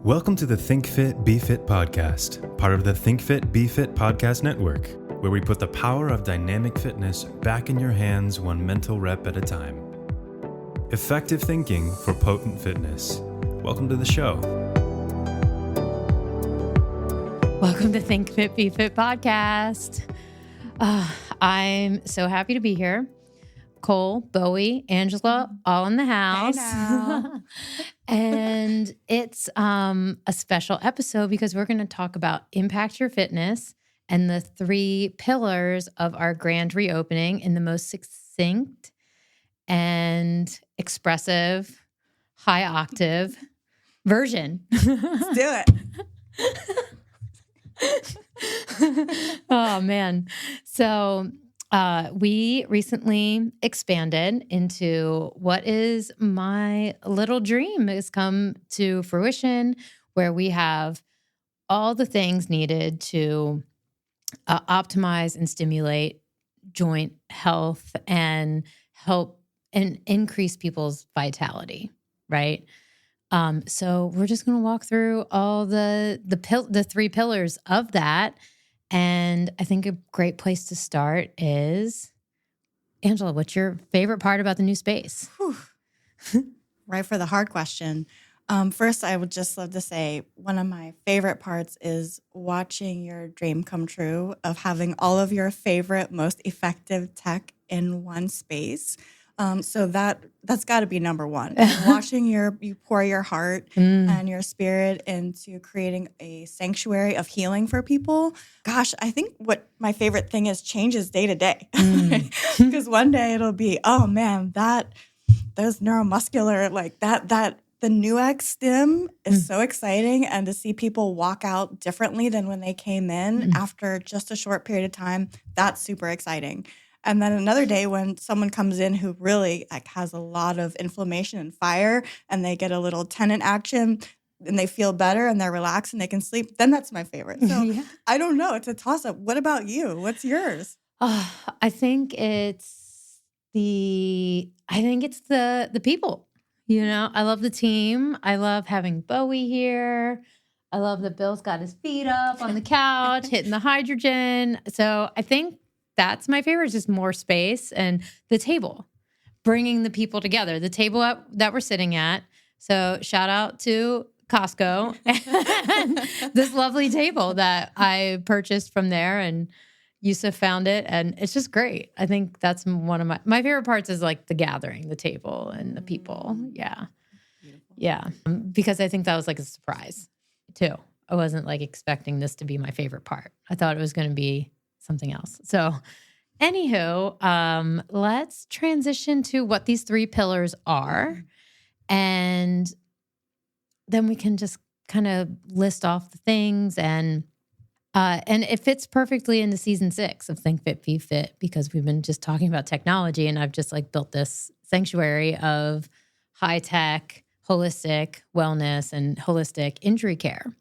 Welcome to the Think Fit, Be Fit podcast, part of the Think Fit, Be Fit podcast network, where we put the power of dynamic fitness back in your hands one mental rep at a time. Effective thinking for potent fitness. Welcome to the show. Welcome to Think Fit, Be Fit podcast. I'm so happy to be here. Cole, Bowie, Angela, all in the house. And it's a special episode because we're going to talk about Impact Your Fitness and the 3 pillars of our grand reopening in the most succinct and expressive, high octave version. Let's do it. Oh, man. So we recently expanded into what is my little dream has come to fruition, where we have all the things needed to optimize and stimulate joint health and help and increase people's vitality, right? So we're just going to walk through all the 3 pillars of that. And I think a great place to start is, Angela, what's your favorite part about the new space? Right for the hard question. First, I would just love to say one of my favorite parts is watching your dream come true of having all of your favorite, most effective tech in one space. So that's got to be number one. And watching you pour your heart and your spirit into creating a sanctuary of healing for people. Gosh, I think what my favorite thing is changes day to day. Because one day it'll be, oh man, those neuromuscular, like that the new X stim is so exciting, and to see people walk out differently than when they came in after just a short period of time, that's super exciting. And then another day when someone comes in who really has a lot of inflammation and fire, and they get a little tendon action and they feel better and they're relaxed and they can sleep, then that's my favorite. So yeah. I don't know. It's a toss-up. What about you? What's yours? I think it's the people. You know, I love the team. I love having Bowie here. I love that Bill's got his feet up on the couch, hitting the hydrogen. So I think that's my favorite, is just more space and the table, bringing the people together, the table that we're sitting at. So shout out to Costco and this lovely table that I purchased from there, and Yusuf found it, and it's just great. I think that's one of my favorite parts is like the gathering, the table and the people. Yeah. Beautiful. Yeah. Because I think that was like a surprise too. I wasn't like expecting this to be my favorite part. I thought it was going to be something else. So anywho, let's transition to what these 3 pillars are. And then we can just kind of list off the things, and it fits perfectly into season 6 of Think Fit, Be Fit, because we've been just talking about technology, and I've just like built this sanctuary of high tech, holistic wellness and holistic injury care.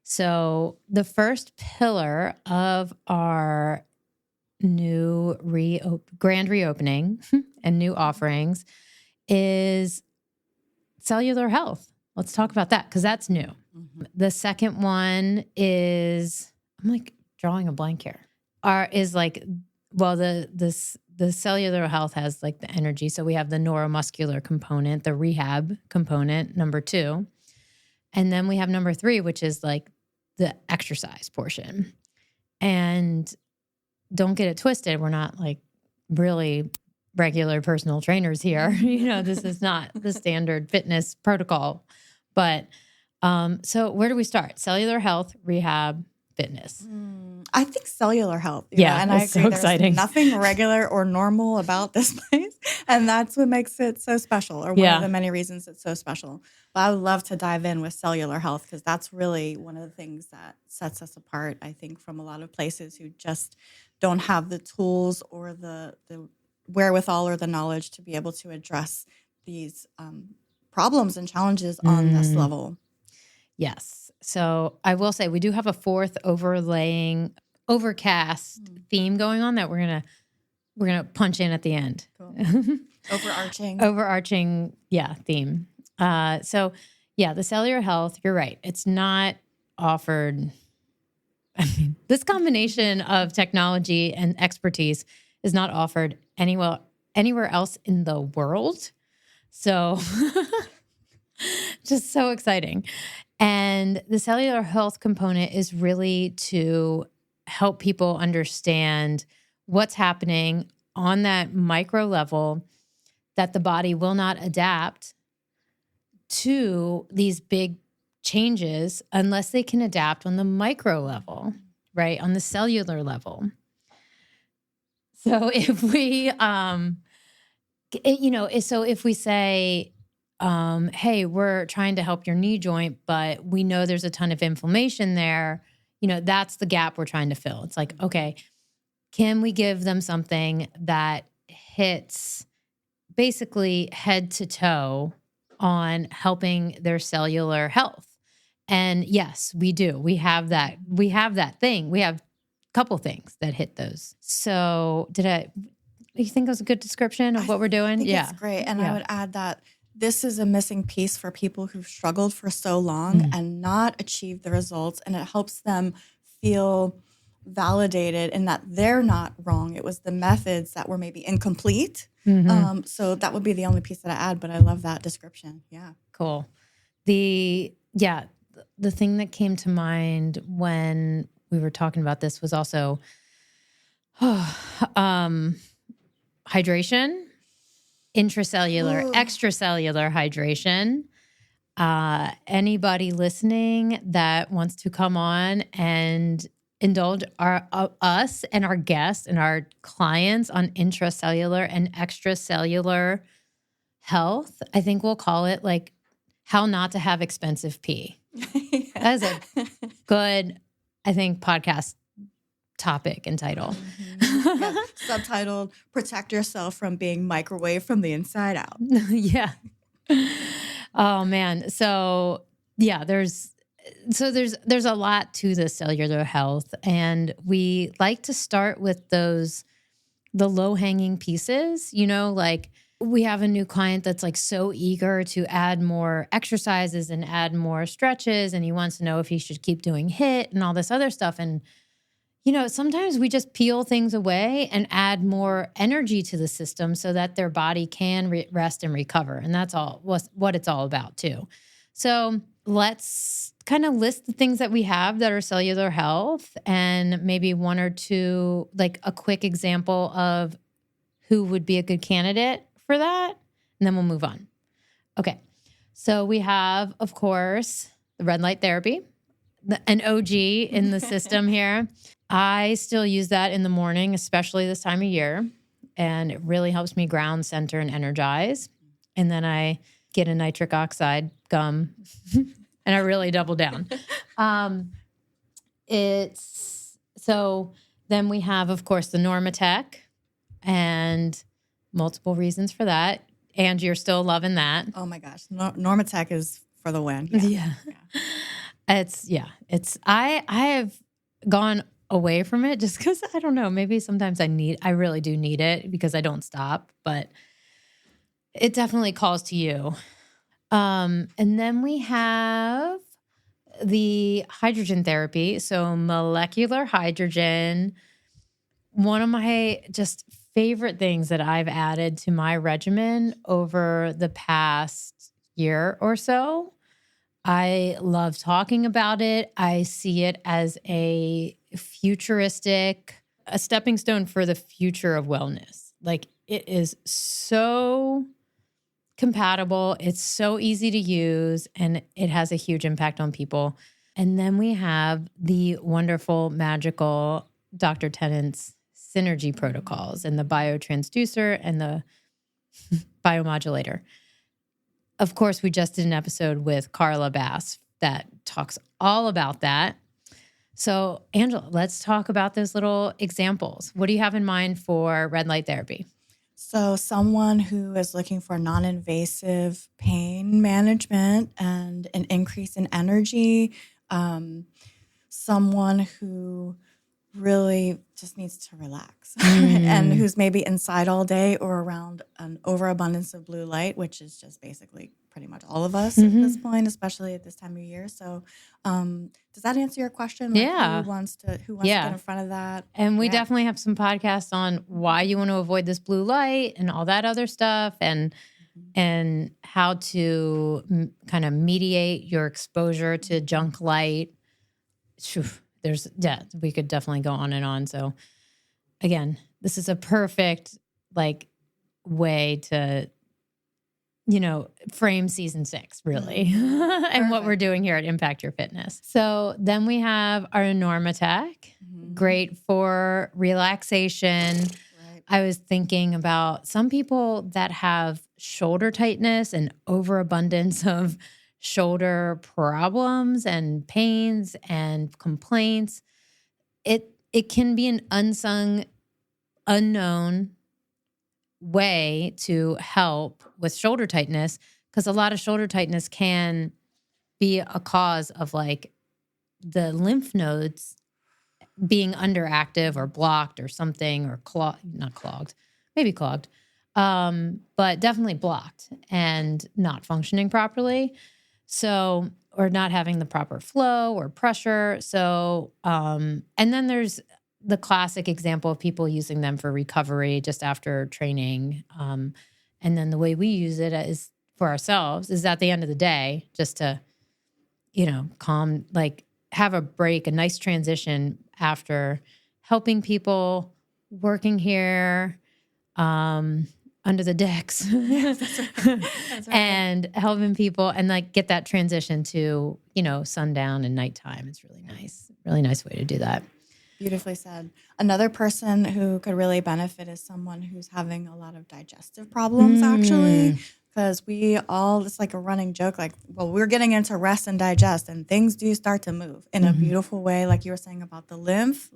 So the first pillar of our new grand reopening and new offerings is cellular health. Let's talk about that, because that's new. Mm-hmm. The second one is, I'm like drawing a blank here. The cellular health has like the energy. So we have the neuromuscular component, the rehab component, number 2. And then we have number 3, which is like the exercise portion. And don't get it twisted. We're not like really regular personal trainers here. You know, this is not the standard fitness protocol. But so where do we start? Cellular health, rehab, fitness. I think cellular health. Yeah, and I agree. So exciting. There's nothing regular or normal about this place, and that's what makes it so special, or one of the many reasons it's so special. But I would love to dive in with cellular health, because that's really one of the things that sets us apart, I think, from a lot of places who just don't have the tools or the wherewithal or the knowledge to be able to address these problems and challenges on this level. Yes. So I will say we do have a 4th overcast theme going on that we're gonna punch in at the end. Cool. Overarching, theme. So Yeah, the cellular health, you're right. It's not offered. I mean, this combination of technology and expertise is not offered anywhere else in the world. So just so exciting. And the cellular health component is really to help people understand what's happening on that micro level, that the body will not adapt to these big changes unless they can adapt on the micro level, right? On the cellular level. So if we, so if we say, hey, we're trying to help your knee joint, but we know there's a ton of inflammation there, that's the gap we're trying to fill. It's like, okay, can we give them something that hits basically head to toe on helping their cellular health? And yes, we do. We have that thing. We have a couple things that hit those. So you think it was a good description of what we're doing? I think it's great. And I would add that this is a missing piece for people who've struggled for so long and not achieved the results. And it helps them feel validated in that they're not wrong. It was the methods that were maybe incomplete. So that would be the only piece that I add, but I love that description. Yeah. Cool. The thing that came to mind when we were talking about this was also hydration, intracellular, extracellular hydration. Anybody listening that wants to come on and indulge us and our guests and our clients on intracellular and extracellular health, I think we'll call it like how not to have expensive pee. That is a good, I think, podcast topic and title. Yeah, subtitled, Protect Yourself from Being Microwaved from the Inside Out. Yeah. Oh, man. So, yeah, there's a lot to the cellular health, and we like to start with the low-hanging pieces, like we have a new client that's like so eager to add more exercises and add more stretches, and he wants to know if he should keep doing HIIT and all this other stuff. And, sometimes we just peel things away and add more energy to the system so that their body can rest and recover. And that's all what it's all about too. So let's kind of list the things that we have that are cellular health, and maybe one or two, like a quick example of who would be a good candidate for that. And then we'll move on. Okay. So we have, of course, the red light therapy, an OG in the system here. I still use that in the morning, especially this time of year. And it really helps me ground, center, and energize. And then I get a nitric oxide gum and I really double down. So then we have, of course, the Normatec, and multiple reasons for that. And you're still loving that. Oh my gosh. Normatec is for the win. Yeah. I have gone away from it just because I don't know, maybe sometimes I really do need it because I don't stop, but it definitely calls to you. And then we have the hydrogen therapy. So molecular hydrogen, one of my just favorite things that I've added to my regimen over the past year or so. I love talking about it. I see it as a stepping stone for the future of wellness. Like, it is so compatible. It's so easy to use, and it has a huge impact on people. And then we have the wonderful, magical Dr. Tennant's synergy protocols and the biotransducer and the biomodulator. Of course, we just did an episode with Carla Bass that talks all about that. So, Angela, let's talk about those little examples. What do you have in mind for red light therapy? So someone who is looking for non-invasive pain management and an increase in energy, someone who really just needs to relax and who's maybe inside all day or around an overabundance of blue light, which is just basically pretty much all of us at this point, especially at this time of year. So does that answer your question? Like who wants to get in front of that? And we definitely have some podcasts on why you want to avoid this blue light and all that other stuff, and how to kind of mediate your exposure to junk light. We could definitely go on and on. So again, this is a perfect way to, frame season 6 really, and what we're doing here at Impact Your Fitness. So then we have our Normatec, great for relaxation. Right. I was thinking about some people that have shoulder tightness and overabundance of shoulder problems and pains and complaints. It can be an unsung, unknown way to help with shoulder tightness, because a lot of shoulder tightness can be a cause of the lymph nodes being underactive or blocked or something, or not clogged, maybe clogged, but definitely blocked and not functioning properly. So, or not having the proper flow or pressure. So, and then there's the classic example of people using them for recovery just after training. And then the way we use it is for ourselves is at the end of the day, just to, calm, have a break, a nice transition after helping people, working here, under the decks, that's right. And helping people and get that transition to, sundown and nighttime. It's really nice way to do that. Beautifully said. Another person who could really benefit is someone who's having a lot of digestive problems, actually, because it's like a running joke, we're getting into rest and digest, and things do start to move in a beautiful way, like you were saying about the lymph.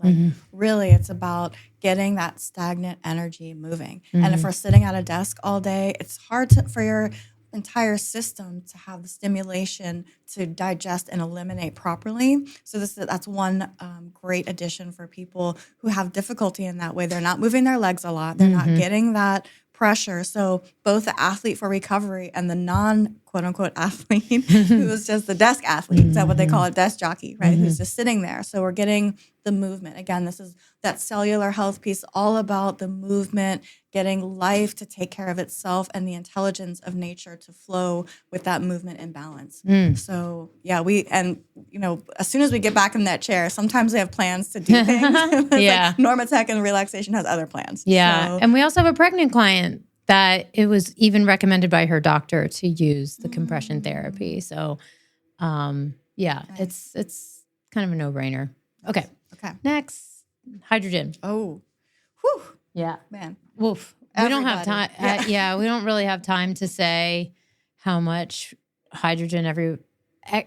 Really, it's about getting that stagnant energy moving. And if we're sitting at a desk all day, it's hard for your entire system to have the stimulation to digest and eliminate properly. So that's one great addition for people who have difficulty in that way. They're not moving their legs a lot. They're not getting that pressure. So both the athlete for recovery and the non-quote-unquote athlete, who is just the desk athlete, is that what they call it, desk jockey, right, who's just sitting there. So we're getting the movement. Again, this is that cellular health piece, all about the movement, getting life to take care of itself and the intelligence of nature to flow with that movement and balance. So as soon as we get back in that chair, sometimes we have plans to do things. Normatec and relaxation has other plans. Yeah. So. And we also have a pregnant client that it was even recommended by her doctor to use the compression therapy. So, nice. It's kind of a no-brainer. Okay. Next, hydrogen. Oh, whew. Yeah, man. Woof. We don't have time. We don't really have time to say how much hydrogen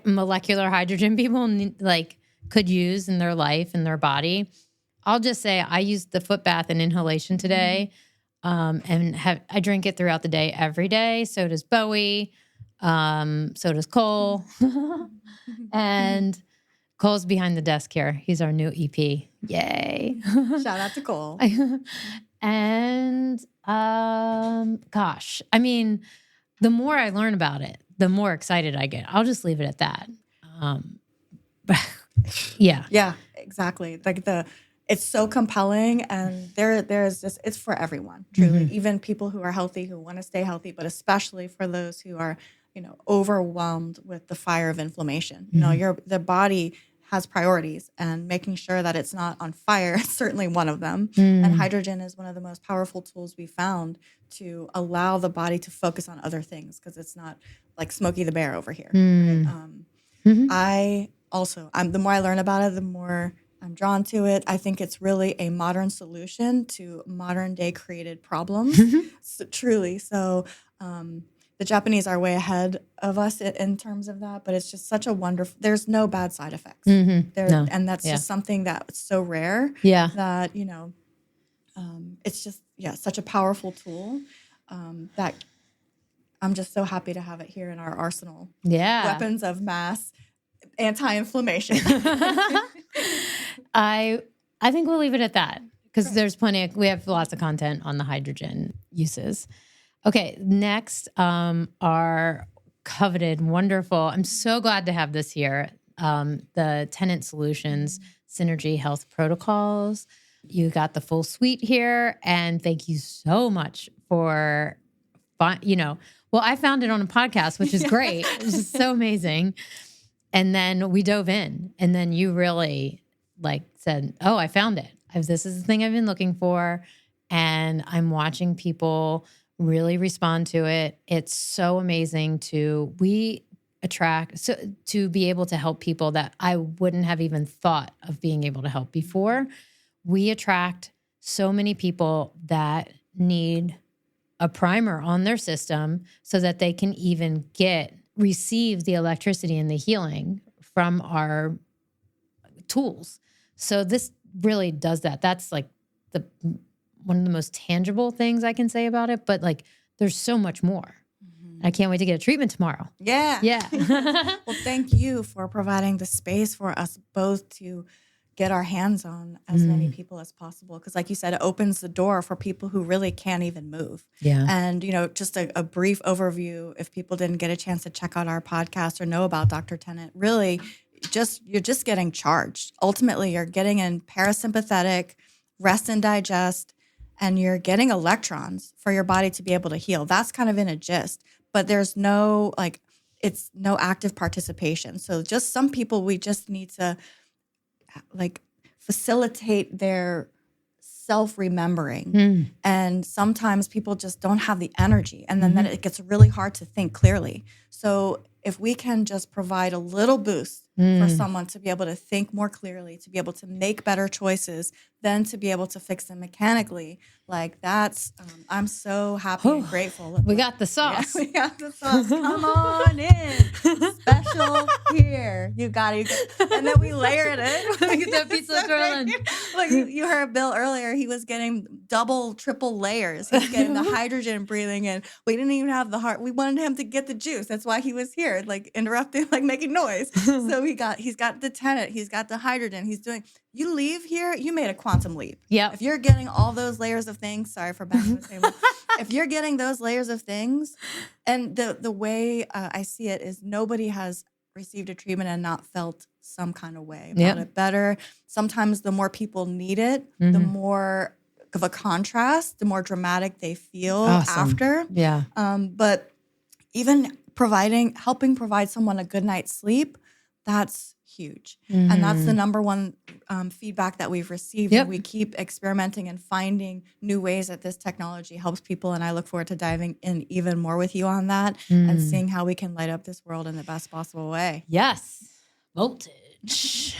molecular hydrogen people could use in their life and their body. I'll just say I used the foot bath and inhalation today, and I drink it throughout the day every day. So does Bowie. So does Cole, and Cole's behind the desk here. He's our new EP. Yay. Shout out to Cole. And, the more I learn about it, the more excited I get. I'll just leave it at that. Yeah, exactly. It's so compelling, and there's just, it's for everyone, truly. Even people who are healthy, who want to stay healthy, but especially for those who are, overwhelmed with the fire of inflammation. The body has priorities, and making sure that it's not on fire is certainly one of them. And hydrogen is one of the most powerful tools we found to allow the body to focus on other things, because it's not like Smokey the Bear over here. Right? The more I learn about it, the more I'm drawn to it. I think it's really a modern solution to modern day created problems. Truly. So, the Japanese are way ahead of us in terms of that, but it's just such a wonderful, there's no bad side effects. No. And that's just something that's so rare that, it's just, such a powerful tool that I'm just so happy to have it here in our arsenal. Weapons of mass anti-inflammation. I think we'll leave it at that because there's we have lots of content on the hydrogen uses. Okay, next, our coveted, wonderful, I'm so glad to have this here, the Tenant Solutions Synergy Health Protocols. You got the full suite here, and thank you so much for, I found it on a podcast, which is great. It's just so amazing. And then we dove in, and then you really said, oh, I found it. This is the thing I've been looking for. And I'm watching people really respond to it. It's so amazing to be able to help people that I wouldn't have even thought of being able to help before. We attract so many people that need a primer on their system so that they can even receive the electricity and the healing from our tools. So this really does that. That's one of the most tangible things I can say about it, but there's so much more. Mm-hmm. I can't wait to get a treatment tomorrow. Yeah. Yeah. Well, thank you for providing the space for us both to get our hands on as many people as possible. Because like you said, it opens the door for people who really can't even move. Yeah. And, just a brief overview, if people didn't get a chance to check out our podcast or know about Dr. Tennant, really you're just getting charged. Ultimately, you're getting in parasympathetic, rest and digest, and you're getting electrons for your body to be able to heal. That's kind of in a gist, but there's no it's no active participation. So just some people, we just need to facilitate their self-remembering. And sometimes people just don't have the energy, and then it gets really hard to think clearly. So if we can just provide a little boost for someone to be able to think more clearly, to be able to make better choices, then to be able to fix them mechanically, that's, I'm so happy and grateful. We got the sauce. Yeah, we got the sauce. Come on in. Special here. You got it. And then we layered it. Get that pizza thrown. Look, you heard Bill earlier. He was getting double, triple layers. He's getting the hydrogen breathing in. We didn't even have the heart. We wanted him to get the juice. That's why he was here, interrupting, making noise. So he's got the Tennant. He's got the hydrogen. You leave here, you made a quantum leap. Yeah. If you're getting all those layers of things, sorry for banging the table. If you're getting those layers of things, and the way I see it is nobody has received a treatment and not felt some kind of way about it better. Sometimes the more people need it, the more of a contrast, the more dramatic they feel after. Yeah. But even helping provide someone a good night's sleep, that's huge. And that's the number one feedback that we've received. Yep. And we keep experimenting and finding new ways that this technology helps people. And I look forward to diving in even more with you on that and seeing how we can light up this world in the best possible way. Yes. Voltage.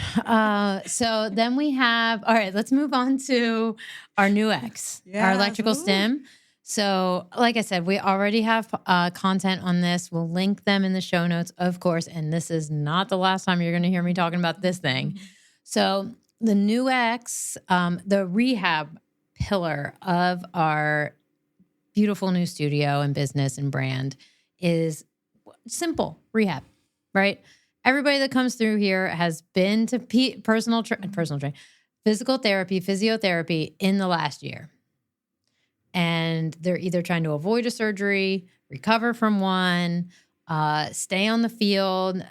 So then we have, all right, let's move on to our new X, our electrical stim. So like I said, we already have content on this. We'll link them in the show notes, of course. And this is not the last time you're going to hear me talking about this thing. So the new X, the rehab pillar of our beautiful new studio and business and brand is simple rehab, right? Everybody that comes through here has been to physical therapy, physiotherapy in the last year. And they're either trying to avoid a surgery, recover from one, stay on the field,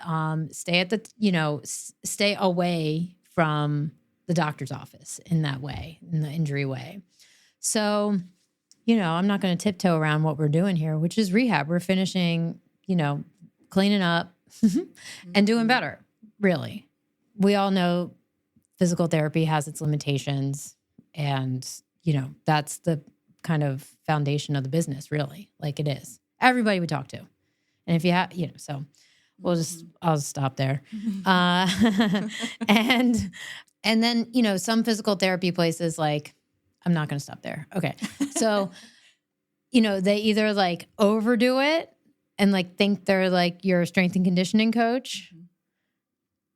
stay away from the doctor's office in that way, in the injury way. So, I'm not going to tiptoe around what we're doing here, which is rehab. We're finishing, cleaning up and doing better, really. We all know physical therapy has its limitations, and, that's the kind of foundation of the business, really, like it is. Everybody we talk to. And if you have, so I'll just stop there. And then, some physical therapy places, I'm not going to stop there. Okay. So, they either overdo it and think they're your strength and conditioning coach,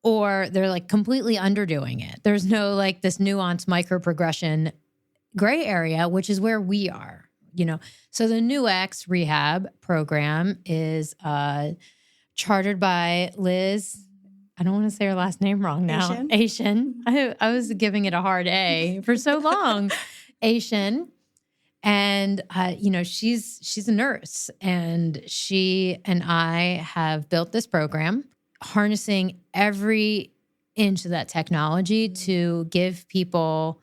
or they're completely underdoing it. There's no this nuanced micro progression gray area, which is where we are, So the new X Rehab Program is chartered by Liz I don't want to say her last name wrong now. Asian. I was giving it a hard A for so long. Asian. And, she's a nurse, and she and I have built this program, harnessing every inch of that technology to give people,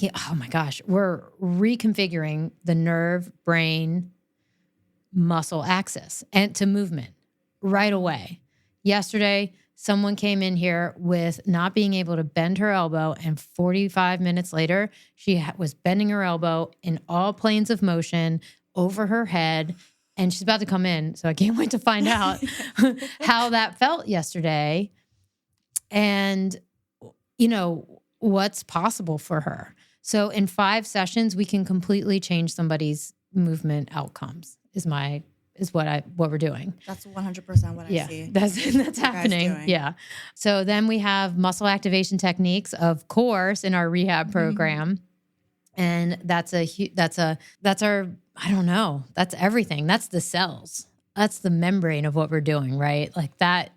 oh my gosh, we're reconfiguring the nerve, brain, muscle axis and to movement right away. Yesterday, someone came in here with not being able to bend her elbow, and 45 minutes later, she was bending her elbow in all planes of motion over her head, and she's about to come in. So I can't wait to find out how that felt yesterday and, what's possible for her. So in 5 sessions, we can completely change somebody's movement outcomes is what we're doing. That's 100% what I see. That's happening. Yeah. So then we have muscle activation techniques, of course, in our rehab program. And that's our, I don't know, that's everything. That's the cells. That's the membrane of what we're doing, right? Like that,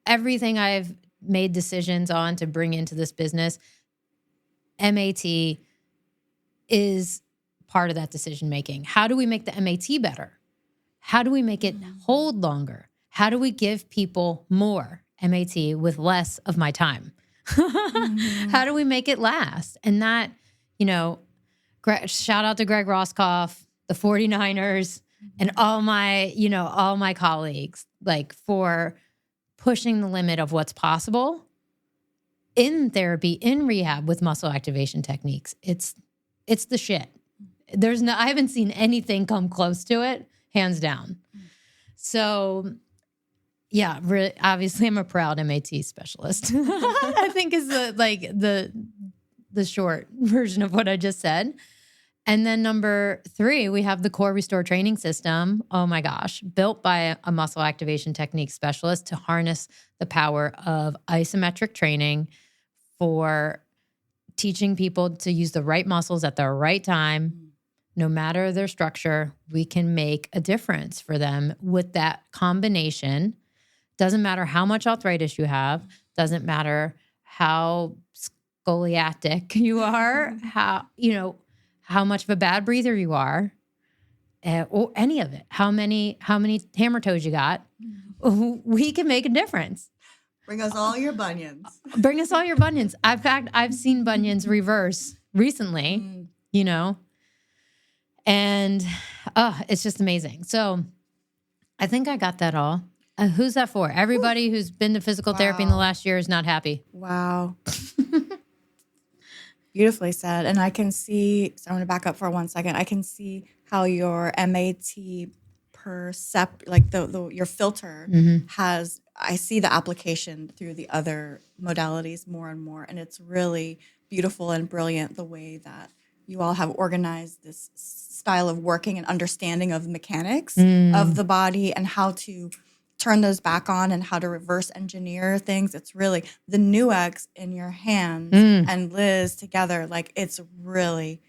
everything I've made decisions on to bring into this business, MAT is part of that decision making. How do we make the MAT better? How do we make it hold longer? How do we give people more MAT with less of my time? How do we make it last? And that, shout out to Greg Roscoff, the 49ers, and all my colleagues, like for pushing the limit of what's possible in therapy, in rehab with muscle activation techniques. It's the shit. I haven't seen anything come close to it. Hands down. So, yeah, really, obviously, I'm a proud MAT specialist. I think is the short version of what I just said. And then number 3, we have the Core Restore training system. Oh my gosh, built by a muscle activation technique specialist to harness the power of isometric training for teaching people to use the right muscles at the right time. No matter their structure, we can make a difference for them with that combination. Doesn't matter how much arthritis you have. Doesn't matter how scoliotic you are, how much of a bad breather you are, or any of it. How many hammer toes you got. We can make a difference. Bring us all your bunions. Bring us all your bunions. In fact, I've seen bunions reverse recently, And it's just amazing. So I think I got that all. Who's that for? Everybody who's been to physical therapy in the last year is not happy. Wow. Beautifully said. And I can see, so I'm going to back up for 1 second. I can see how your MAT your filter has, I see the application through the other modalities more and more. And it's really beautiful and brilliant the way that you all have organized this style of working and understanding of mechanics of the body and how to turn those back on and how to reverse engineer things. It's really the Nuix in your hands and Liz together. Like, it's really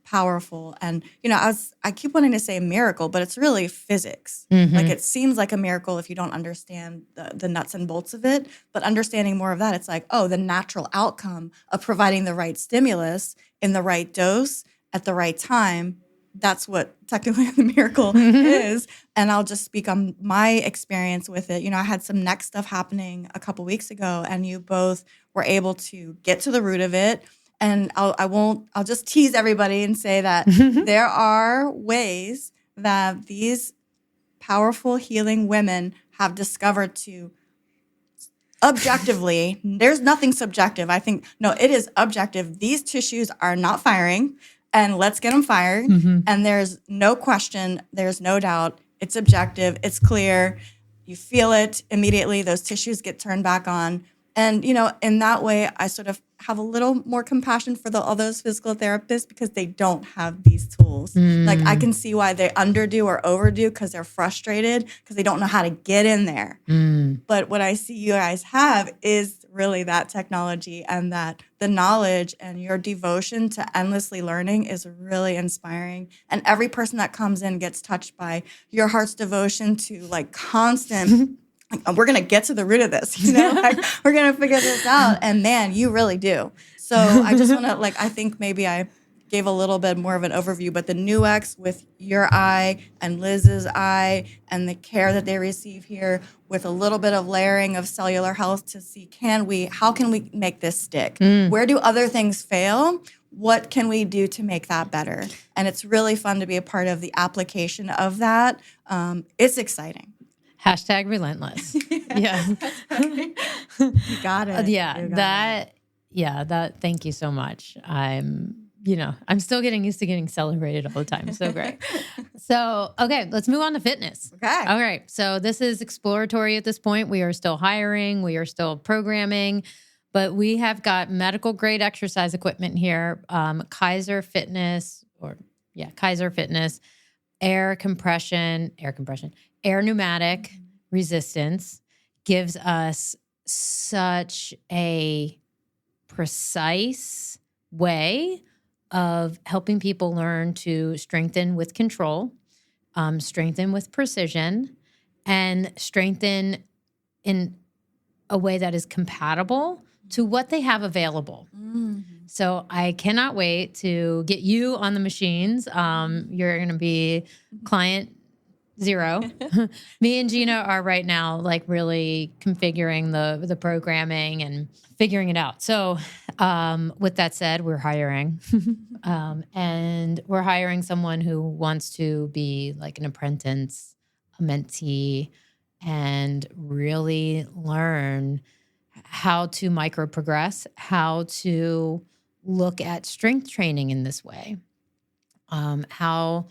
powerful. And, I keep wanting to say miracle, but it's really physics. Like, it seems like a miracle if you don't understand the nuts and bolts of it. But understanding more of that, it's like, the natural outcome of providing the right stimulus in the right dose at the right time. That's what technically the miracle is. And I'll just speak on my experience with it. I had some neck stuff happening a couple weeks ago, and you both were able to get to the root of it. And I'll just tease everybody and say that there are ways that these powerful healing women have discovered to objectively, there's nothing subjective. I think, no, it is objective. These tissues are not firing, and let's get them fired. And there's no question, there's no doubt. It's objective, it's clear. You feel it immediately. Those tissues get turned back on. And, in that way, I sort of have a little more compassion for all those physical therapists because they don't have these tools. Like, I can see why they underdo or overdo because they're frustrated because they don't know how to get in there. But what I see you guys have is really that technology, and that the knowledge and your devotion to endlessly learning is really inspiring. And every person that comes in gets touched by your heart's devotion to, like, constant we're going to get to the root of this, like we're going to figure this out. And man, you really do. So I just want to I think maybe I gave a little bit more of an overview, but the new X with your eye and Liz's eye and the care that they receive here with a little bit of layering of cellular health to see, how can we make this stick? Where do other things fail? What can we do to make that better? And it's really fun to be a part of the application of that. It's exciting. Hashtag relentless. Yeah. You got it. Thank you so much. I'm still getting used to getting celebrated all the time. So great. So, okay, let's move on to fitness. Okay. All right. So this is exploratory at this point. We are still hiring. We are still programming. But we have got medical grade exercise equipment here. Kaiser Fitness, air pneumatic resistance gives us such a precise way of helping people learn to strengthen with control, strengthen with precision, and strengthen in a way that is compatible to what they have available. So I cannot wait to get you on the machines. You're going to be client 0. Me and Gina are right now really configuring the programming and figuring it out. So with that said, we're hiring. And we're hiring someone who wants to be an apprentice, a mentee, and really learn how to micro progress, how to look at strength training in this way, how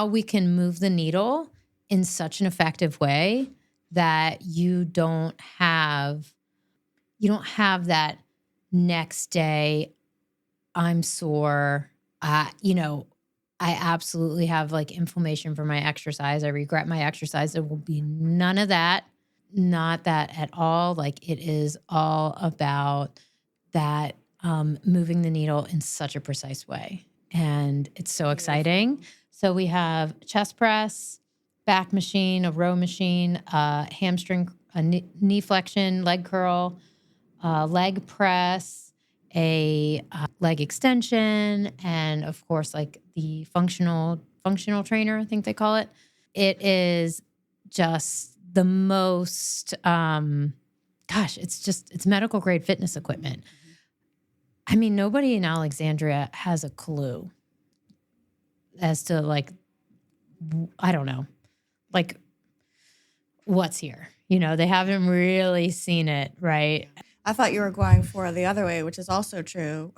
we can move the needle in such an effective way that you don't have that next day, I'm sore. I absolutely have inflammation from my exercise. I regret my exercise. There will be none of that. Not that at all. It is all about that moving the needle in such a precise way. And it's so exciting. So we have chest press, back machine, a row machine, hamstring, a knee flexion, leg curl, leg press, a leg extension, and of course, the functional trainer, I think they call it. It is just the most, it's medical grade fitness equipment. I mean, nobody in Alexandria has a clue as to I don't know, what's here. They haven't really seen it, right? I thought you were going for the other way, which is also true.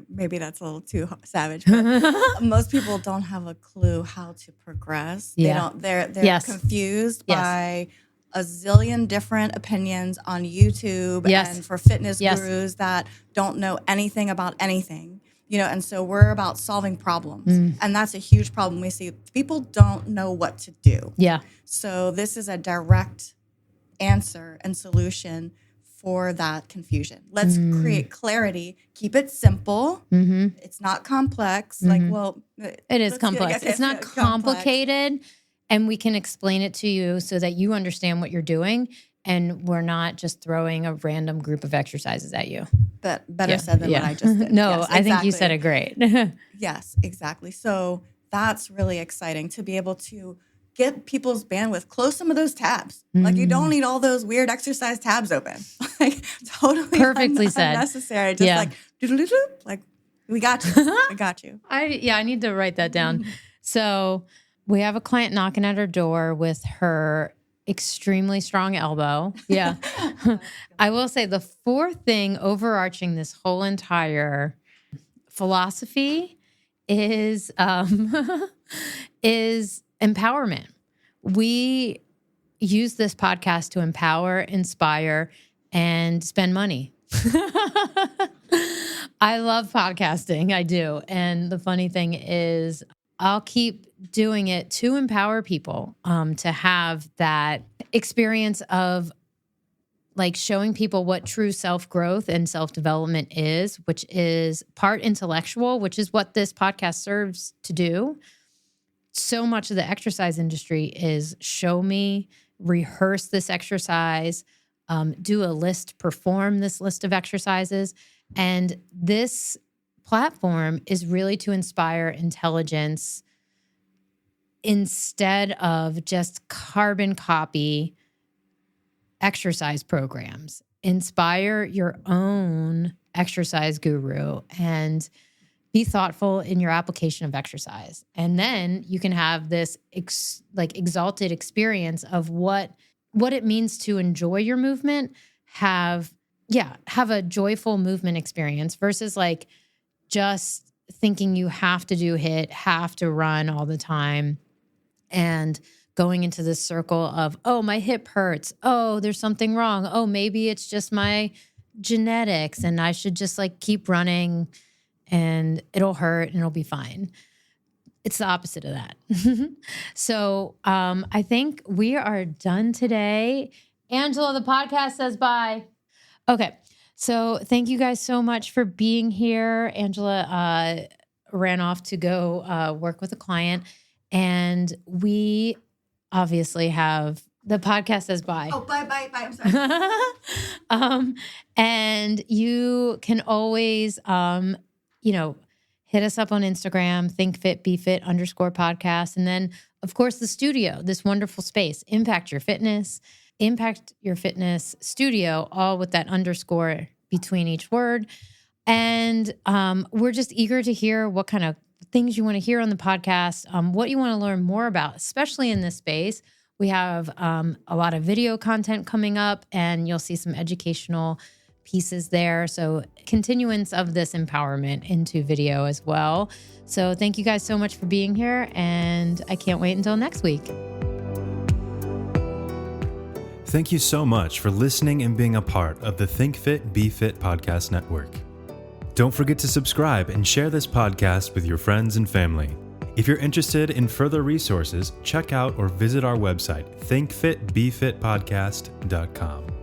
Maybe that's a little too savage, but most people don't have a clue how to progress. They're confused by a zillion different opinions on YouTube and for fitness gurus that don't know anything about anything. And so we're about solving problems. And that's a huge problem we see. People don't know what to do. Yeah. So this is a direct answer and solution for that confusion. Let's create clarity, keep it simple. It's not complex. It is complex. It's not complicated. And we can explain it to you so that you understand what you're doing. And we're not just throwing a random group of exercises at you. But better said than what I just did. No, yes, I think you said it great. Yes, exactly. So that's really exciting to be able to get people's bandwidth, close some of those tabs. You don't need all those weird exercise tabs open. Totally perfectly said. Unnecessary. Just we got you. I got you. I need to write that down. So we have a client knocking at her door with her extremely strong elbow. Yeah. I will say the fourth thing overarching this whole entire philosophy is empowerment. We use this podcast to empower, inspire, and spend money. I love podcasting. I do. And the funny thing is I'll keep doing it to empower people, to have that experience of showing people what true self-growth and self-development is, which is part intellectual, which is what this podcast serves to do, so much of the exercise industry is show me, rehearse this exercise, do a list, perform this list of exercises. And this platform is really to inspire intelligence instead of just carbon copy exercise programs. Inspire your own exercise guru and be thoughtful in your application of exercise. And then you can have this exalted experience of what it means to enjoy your movement, have a joyful movement experience versus like just thinking you have to do HIIT, have to run all the time, and going into this circle of, oh, my hip hurts. Oh, there's something wrong. Oh, maybe it's just my genetics and I should just like keep running and it'll hurt and it'll be fine. It's the opposite of that. So I think we are done today. Angela, the podcast says bye. Okay. So thank you guys so much for being here. Angela ran off to go work with a client, and we obviously have the podcast says bye. Oh, bye. I'm sorry. And you can always, hit us up on Instagram, thinkfitbefit_podcast. And then, of course, the studio, this wonderful space, Impact Your Fitness Studio, all with that underscore between each word. And we're just eager to hear what kind of things you want to hear on the podcast, what you want to learn more about, especially in this space. We have a lot of video content coming up, and you'll see some educational pieces there. So continuance of this empowerment into video as well. So thank you guys so much for being here, and I can't wait until next week. Thank you so much for listening and being a part of the Think Fit, Be Fit podcast network. Don't forget to subscribe and share this podcast with your friends and family. If you're interested in further resources, check out or visit our website, thinkfitbefitpodcast.com.